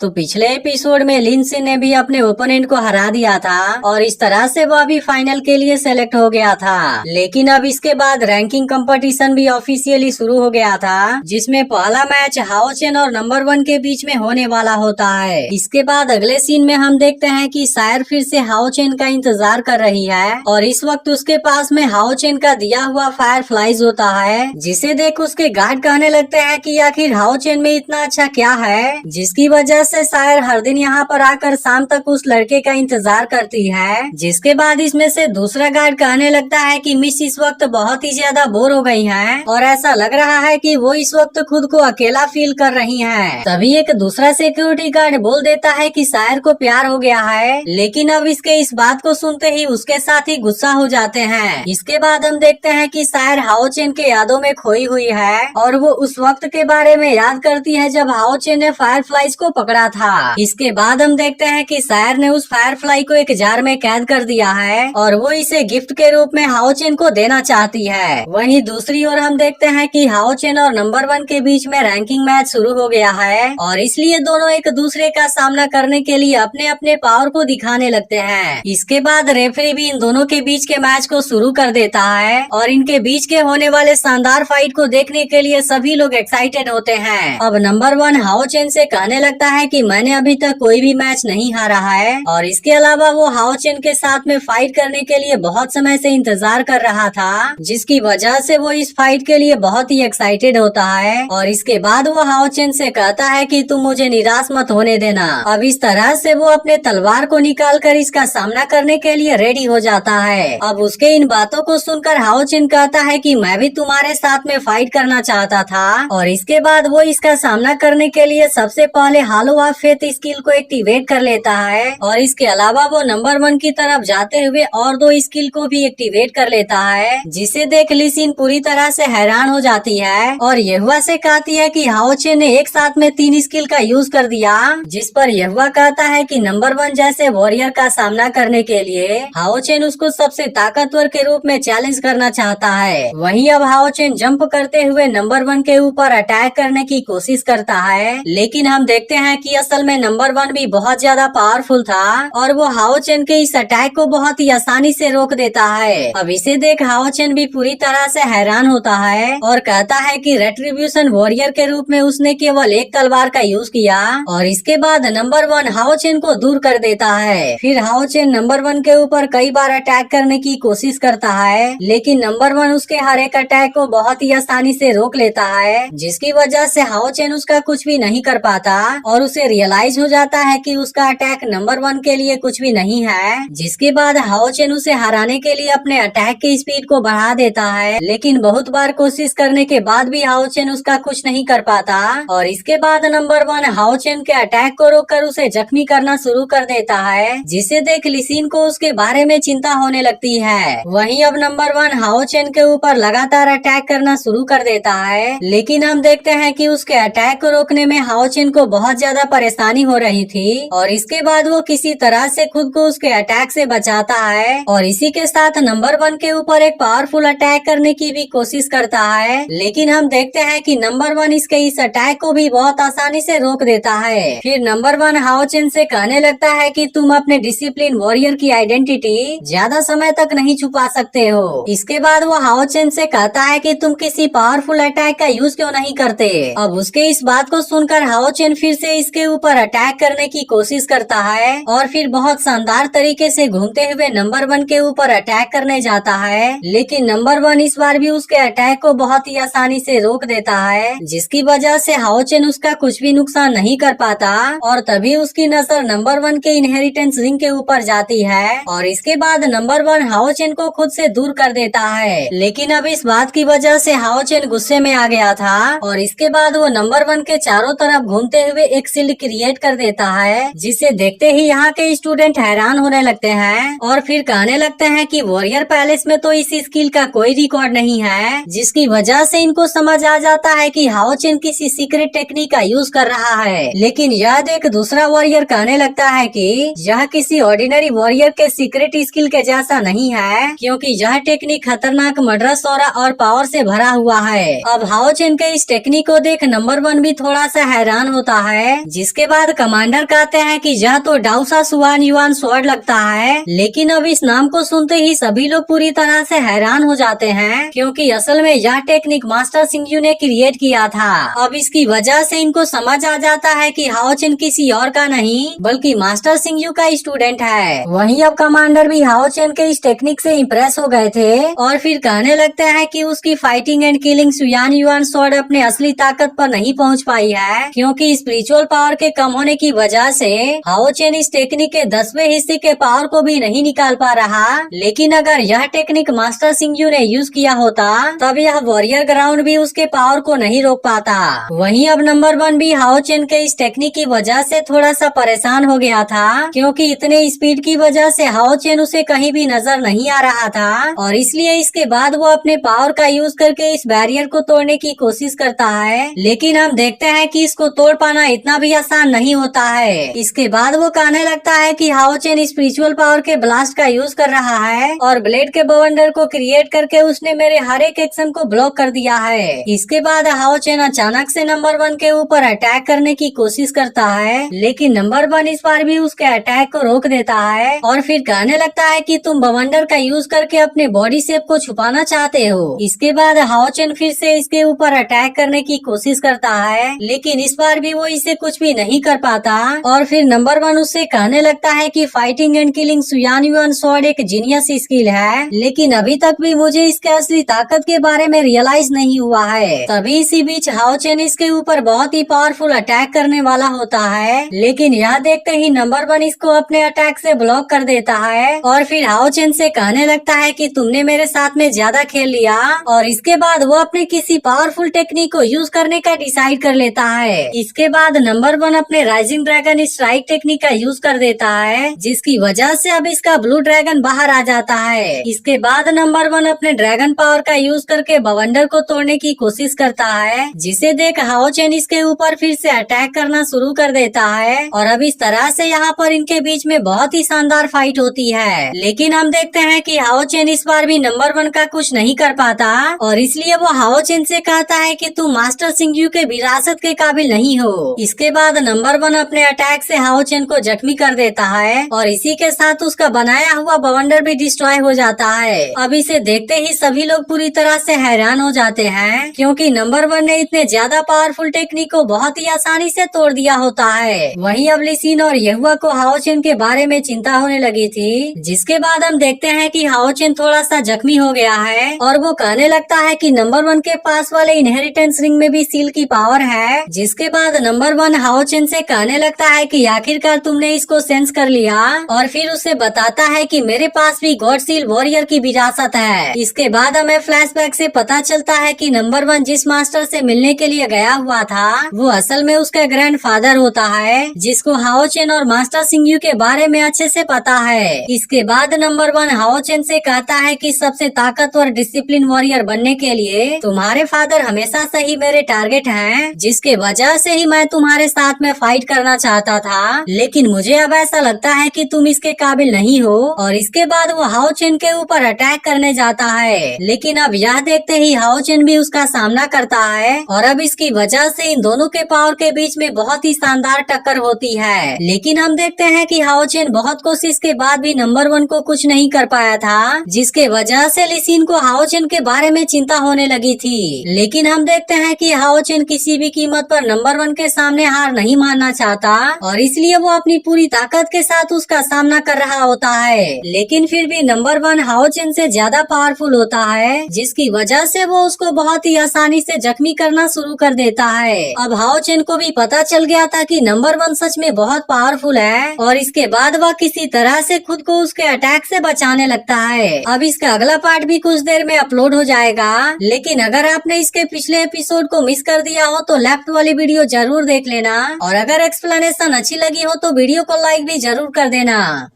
तो पिछले एपिसोड में लिन सिन ने भी अपने ओपोनेंट को हरा दिया था और इस तरह से वो अभी फाइनल के लिए सेलेक्ट हो गया था। लेकिन अब इसके बाद रैंकिंग कंपटीशन भी ऑफिशियली शुरू हो गया था, जिसमें पहला मैच हाओ चेन और नंबर 1 के बीच में होने वाला होता है। इसके बाद अगले सीन में हम देखते हैं कि सायर फिर से हाओ चेन का इंतजार कर रही है और इस वक्त उसके पास में हाओ चेन का दिया हुआ फायर फ्लाइज होता है, जिसे देख उसके गार्ड कहने लगते हैं कि आखिर हाओ चेन में इतना अच्छा क्या है, जिसकी वजह से सायर हर दिन यहाँ पर आकर शाम तक उस लड़के का इंतजार करती है। जिसके बाद इसमें से दूसरा गार्ड कहने लगता है कि मिस इस वक्त बहुत ही ज्यादा बोर हो गई हैं और ऐसा लग रहा है कि वो इस वक्त खुद को अकेला फील कर रही हैं। तभी एक दूसरा सिक्योरिटी गार्ड बोल देता है कि सायर को प्यार हो गया है, लेकिन अब इसके इस बात को सुनते ही उसके साथ ही गुस्सा हो जाते हैं। इसके बाद हम देखते हैं कि सायर हाओ चेन के यादों में खोई हुई है और वो उस वक्त के बारे में याद करती है जब हाओ चेन ने फायर फ्लाइज को पकड़ा था। इसके बाद हम देखते हैं कि सायर ने उस फायर फ्लाई को एक जार में कैद कर दिया है और वो इसे गिफ्ट के रूप में हाओ चेन को देना चाहती है। वहीं दूसरी ओर हम देखते हैं कि हाओ चेन और नंबर 1 के बीच में रैंकिंग मैच शुरू हो गया है और इसलिए दोनों एक दूसरे का सामना करने के लिए अपने अपने पावर को दिखाने लगते हैं। इसके बाद रेफरी भी इन दोनों के बीच के मैच को शुरू कर देता है और इनके बीच के होने वाले शानदार फाइट को देखने के लिए सभी लोग एक्साइटेड होते हैं। अब नंबर 1 हाओ चेन से कहने लगता है कि मैंने अभी तक कोई भी मैच नहीं हारा है और इसके अलावा वो हाओ चेन के साथ में फाइट करने के लिए बहुत समय से इंतजार कर रहा था, जिसकी वजह से वो इस फाइट के लिए बहुत ही एक्साइटेड होता है। और इसके बाद वो हाओ चेन से कहता है कि तुम मुझे निराश मत होने देना। अब इस तरह से वो अपने तलवार को निकाल कर इसका सामना करने के लिए रेडी हो जाता है। अब उसके इन बातों को सुनकर हाओ चेन कहता है कि मैं भी तुम्हारे साथ में फाइट करना चाहता था और इसके बाद वो इसका सामना करने के लिए सबसे पहले हालो ऑफ फेथ स्किल को एक्टिवेट कर लेता है और इसके अलावा वो नंबर 1 की तरफ जाते हुए और 2 स्किल को भी एक्टिवेट कर लेता है, जिसे देख ली सिन पूरी तरह से हैरान हो जाती है और यहुआ से कहती है कि हाओ चेन ने एक साथ में 3 स्किल का यूज कर दिया। जिस पर यहुआ कहता है कि नंबर 1 जैसे वॉरियर का सामना करने के लिए हाओ चेन उसको सबसे ताकतवर के रूप में चैलेंज करना चाहता है। वहीं अब हाओ चेन जंप करते हुए नंबर 1 के ऊपर अटैक करने की कोशिश करता है, लेकिन हम देखते हैं कि असल में नंबर 1 भी बहुत ज्यादा पावरफुल था और वो हाओ चेन के इस अटैक को बहुत ही आसानी से रोक देता है। अब इसे देख हाओ चेन भी पूरी तरह से हैरान होता है और कहता है कि रेट्रिब्यूशन वॉरियर के रूप में उसने केवल एक तलवार का यूज किया और इसके बाद नंबर 1 हाओ चेन को दूर कर देता है। फिर हाओ चेन नंबर 1 के ऊपर कई बार अटैक करने की कोशिश करता है, लेकिन नंबर 1 उसके हर एक अटैक को बहुत ही आसानी से रोक लेता है, जिसकी वजह से हाओ चेन उसका कुछ भी नहीं कर पाता और उसे रियलाइज हो जाता है कि उसका अटैक नंबर 1 के लिए कुछ भी नहीं है। जिसके बाद हाओ चेन उसे हराने के लिए अपने अटैक की स्पीड को बढ़ा देता है, लेकिन बहुत बार कोशिश करने के बाद भी हाओ चेन उसका कुछ नहीं कर पाता और इसके बाद नंबर 1 हाओ चेन के अटैक को रोककर उसे जख्मी करना शुरू कर देता है, जिसे देख लिसिन को उसके बारे में चिंता होने लगती है। वहीं अब नंबर 1 हाओ चेन के ऊपर लगातार अटैक करना शुरू कर देता है, लेकिन हम देखते हैं कि उसके अटैक को रोकने में हाओ चेन को बहुत ज्यादा परेशानी हो रही थी और इसके बाद वो किसी तरह से खुद को उसके अटैक से बचाता है और इसी के साथ नंबर 1 के ऊपर एक पावरफुल अटैक करने की भी कोशिश करता है, लेकिन हम देखते हैं कि नंबर 1 इसके इस अटैक को भी बहुत आसानी से रोक देता है। फिर नंबर 1 हाओ चेन से कहने लगता है कि तुम अपने डिसिप्लिन वॉरियर की आइडेंटिटी ज्यादा समय तक नहीं छुपा सकते हो। इसके बाद वो हाओ चेन से कहता है कि तुम किसी पावरफुल अटैक का यूज क्यों नहीं करते। अब उसके इस बात को सुनकर हाओ चेन फिर से इसके ऊपर अटैक करने की कोशिश करता है और फिर बहुत शानदार तरीके से घूमते हुए नंबर 1 के ऊपर अटैक करने जाता है, लेकिन नंबर 1 इस बार भी उसके अटैक को बहुत ही आसानी से रोक देता है, जिसकी वजह से हाओ चेन उसका कुछ भी नुकसान नहीं कर पाता और तभी उसकी नजर नंबर 1 के इनहेरिटेंस रिंग के ऊपर जाती है और इसके बाद नंबर 1 हाओ चेन को खुद से दूर कर देता है। लेकिन अब इस बात की वजह से हाओ चेन गुस्से में आ गया था और इसके बाद वो नंबर 1 के चारों तरफ घूमते हुए एक शील्ड क्रिएट कर देता है, जिसे देखते ही यहाँ के स्टूडेंट हैरान होने लगते हैं और फिर कहने लगते हैं कि वॉरियर पैलेस में तो इस स्किल का कोई रिकॉर्ड नहीं है, जिसकी वजह से इनको समझ आ जाता है कि हाओ चेन किसी सीक्रेट टेक्निक का यूज कर रहा है। लेकिन यह देख दूसरा वॉरियर कहने लगता है कि यह किसी ऑर्डिनरी वॉरियर के सीक्रेट स्किल के जैसा नहीं है, क्योंकि यह टेक्निक खतरनाक मर्डरस ऑरा और पावर से भरा हुआ है। अब हाओ चेन के इस टेक्निक को देख नंबर 1 भी थोड़ा सा हैरान होता है, जिसके बाद कमांडर कहते हैं कि यह तो डाउसा सुआन युआन स्वॉर्ड लगता है, लेकिन अब इस नाम को सुनते ही सभी लोग पूरी तरह से हैरान हो जाते हैं, क्योंकि असल में यह टेक्निक मास्टर सिंह यू ने क्रिएट किया था। अब इसकी वजह से इनको समझ आ जाता है कि हाओ चेन किसी और का नहीं बल्कि मास्टर सिंह यू का स्टूडेंट है। वहीं अब कमांडर भी हाओ चेन के इस टेक्निक से इम्प्रेस हो गए थे और फिर कहने लगते हैं कि उसकी fighting and killing Suyan Yuan sword अपने असली ताकत पर नहीं पहुंच पाई है, क्योंकि स्पिरिचुअल पावर के कम होने की वजह से हाओ चेन इस टेक्निक के 10वें हिस्से के पावर को भी नहीं निकाल पा रहा। लेकिन अगर यह टेक्निक मास्टर सिंह यू ने यूज किया होता तब यह वॉरियर ग्राउंड भी उसके पावर को नहीं रोक पाता। वहीं अब नंबर 1 भी हाओ चेन के इस टेक्निक की वजह से थोड़ा सा परेशान हो गया था, क्योंकि इतने स्पीड की वजह से हाओ चेन उसे कहीं भी नजर नहीं आ रहा था और इसलिए इसके बाद वो अपने पावर का यूज करके इस बैरियर को तोड़ने की कोशिश करता है। लेकिन हम देखते हैं कि इसको तोड़ पाना इतना भी आसान नहीं होता है। इसके बाद वो कहने लगता है कि हाओ चेन स्पिरिचुअल पावर के ब्लास्ट का यूज कर रहा है और ब्लेड के बवंडर को क्रिएट करके उसने मेरे हर एक एक्शन को ब्लॉक कर दिया है। इसके बाद हाओ चेन अचानक से नंबर 1 के ऊपर अटैक करने की कोशिश करता है, लेकिन नंबर 1 इस बार भी उसके अटैक को रोक देता है और फिर कहने लगता है कि तुम बवंडर का यूज करके अपने बॉडी शेप को छुपाना चाहते हो। इसके बाद हाओ चेन फिर से इसके ऊपर अटैक करने की कोशिश करता है, लेकिन इस बार भी वो इसे कुछ भी नहीं कर पाता और फिर नंबर 1 उससे कहने लगता है कि fighting and killing Suyan Yuan sword एक जीनियस स्किल है, लेकिन अभी तक भी मुझे इसके असली ताकत के बारे में रियलाइज नहीं हुआ है। तभी इसी बीच हाओ चेन इसके ऊपर बहुत ही पावरफुल अटैक करने वाला होता है, लेकिन यह देखते ही नंबर 1 इसको अपने अटैक से ब्लॉक कर देता है और फिर हाओ चेन से कहने लगता है कि तुमने मेरे साथ में ज्यादा खेल लिया और इसके बाद वो अपने किसी पावरफुल टेक्निक को यूज करने का डिसाइड कर लेता है। इसके बाद नंबर 1 अपने राइजिंग ड्रैगन स्ट्राइक टेक्निक का यूज कर देता है, जिसकी वजह से अब इसका ब्लू ड्रैगन बाहर आ जाता है। इसके बाद नंबर 1 अपने ड्रैगन पावर का यूज करके बवंडर को तोड़ने की कोशिश करता है, जिसे देख हाओ चेन इसके ऊपर फिर से अटैक करना शुरू कर देता है और अब इस तरह से यहाँ पर इनके बीच में बहुत ही शानदार फाइट होती है। लेकिन हम देखते हैं कि हाओ चेन इस बार भी नंबर 1 का कुछ नहीं कर पाता और इसलिए वो हाओ चेन से कहता है कि तुम मास्टर सिंह यू के विरासत के काबिल नहीं हो। इसके बाद नंबर 1 अपने अटैक से हाओ चेन को जख्मी कर देता है और इसी के साथ उसका बनाया हुआ बवंडर भी डिस्ट्रॉय हो जाता है। अब इसे देखते ही सभी लोग पूरी तरह से हैरान हो जाते हैं, क्योंकि नंबर 1 ने इतने ज्यादा पावरफुल टेक्निक को बहुत ही आसानी से तोड़ दिया होता है। वहीं अब लिसिन और यहुआ को हाओ चेन के बारे में चिंता होने लगी थी, जिसके बाद हम देखते हैं कि हाओ चेन थोड़ा सा जख्मी हो गया है और वो कहने लगता है कि नंबर 1 के पास वाले इनहेरिटेंस रिंग में भी सील की पावर है। जिसके बाद नंबर 1 हाओ चेन से कहने लगता है कि आखिरकार तुमने इसको सेंस कर लिया और फिर उसे बताता है कि मेरे पास भी गॉड सील वॉरियर की विरासत है। इसके बाद हमें फ्लैशबैक से पता चलता है कि नंबर 1 जिस मास्टर से मिलने के लिए गया हुआ था वो असल में उसका ग्रैंडफादर होता है, जिसको हाओ चेन और मास्टर सिंह यू के बारे में अच्छे से पता है। इसके बाद नंबर 1 हाओ चेन से कहता है कि सबसे ताकतवर डिसिप्लिन वॉरियर बनने के लिए तुम्हारे फादर हमेशा से ही मेरे टारगेट हैं, जिसके वजह से ही मैं तुम्हारे साथ में फाइट करना चाहता था, लेकिन मुझे अब ऐसा लगता है कि तुम इसके काबिल नहीं हो। और इसके बाद वो हाओ चेन के ऊपर अटैक करने जाता है, लेकिन अब यह देखते ही हाओ चेन भी उसका सामना करता है और अब इसकी वजह से इन दोनों के पावर के बीच में बहुत ही शानदार टक्कर होती है। लेकिन हम देखते हैं कि हाओ चेन बहुत कोशिश के बाद भी नंबर 1 को कुछ नहीं कर पाया था, जिसके वजह से लिसिन को हाओ चेन के बारे में चिंता होने लगी थी। लेकिन हम देखते हैं कि हाओ चेन किसी भी कीमत पर नंबर 1 के सामने हार नहीं मानना चाहता और इसलिए वो अपनी पूरी ताकत के साथ उसका सामना कर रहा होता है। लेकिन फिर भी नंबर 1 हाओ चेन से ज्यादा पावरफुल होता है, जिसकी वजह से वो उसको बहुत ही आसानी से जख्मी करना शुरू कर देता है। अब हाओ चेन को भी पता चल गया था कि नंबर 1 सच में बहुत पावरफुल है और इसके बाद वह किसी तरह से खुद को उसके अटैक से बचाने लगता है। अब इसका अगला पार्ट भी कुछ देर में अपलोड हो जाएगा, लेकिन अगर आपने इसके पिछले एपिसोड को मिस कर दिया हो तो लेफ्ट वाली वीडियो जरूर देख लेना और अगर एक्सप्लेनेशन अच्छी लगी हो तो वीडियो को लाइक भी जरूर कर देना।